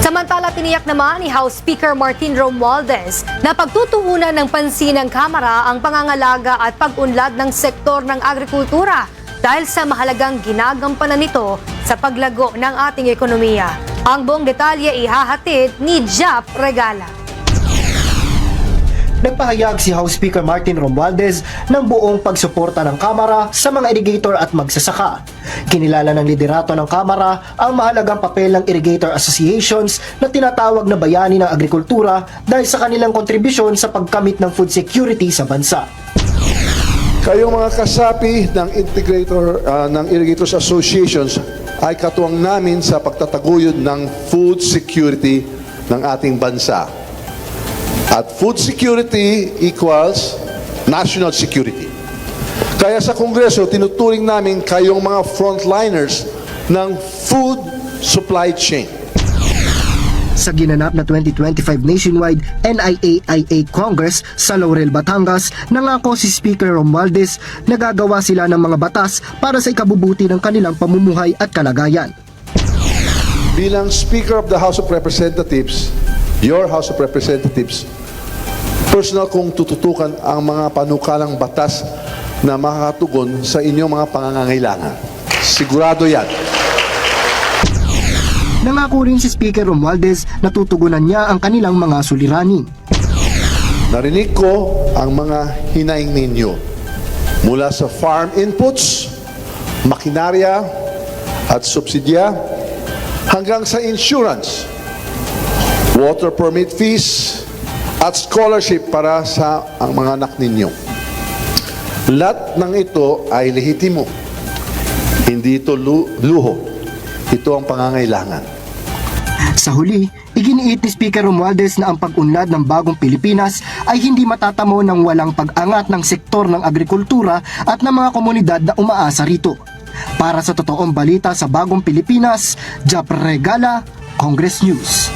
Samantala, tiniyak naman ni House Speaker Martin Romualdez na pagtutuunan ng pansin ng Kamara ang pangangalaga at pag-unlad ng sektor ng agrikultura dahil sa mahalagang ginagampanan nito sa paglago ng ating ekonomiya. Ang buong detalye ihahatid ni Jap Regala. Nagpahayag si House Speaker Martin Romualdez ng buong pagsuporta ng Kamara sa mga irrigator at magsasaka. Kinilala ng liderato ng Kamara ang mahalagang papel ng irrigator associations na tinatawag na bayani ng agrikultura dahil sa kanilang kontribusyon sa pagkamit ng food security sa bansa. Kayong mga kasapi ng Irrigators Associations ay katuwang namin sa pagtataguyod ng food security ng ating bansa. At food security equals national security. Kaya sa Kongreso, tinuturing namin kayong mga frontliners ng food supply chain. Sa ginanap na 2025 nationwide NIAIA Congress sa Laurel, Batangas, nangako si Speaker Romualdez na gagawa sila ng mga batas para sa ikabubuti ng kanilang pamumuhay at kalagayan. Bilang Speaker of the House of Representatives, your House of Representatives, personal kong tututukan ang mga panukalang batas na makakatugon sa inyong mga pangangailangan. Sigurado yan. Nangako rin si Speaker Romualdez na tutugunan niya ang kanilang mga suliranin. Narinig ko ang mga hinaing ninyo mula sa farm inputs, makinarya at subsidya hanggang sa insurance, water permit fees at scholarship para sa ang mga anak ninyo. Lahat ng ito ay lehitimo. Hindi ito luho. Ito ang pangangailangan. Sa huli, iginiit ni Speaker Romualdez na ang pag-unlad ng bagong Pilipinas ay hindi matatamo ng walang pag-angat ng sektor ng agrikultura at ng mga komunidad na umaasa rito. Para sa totoong balita sa bagong Pilipinas, Jap Regala, Congress News.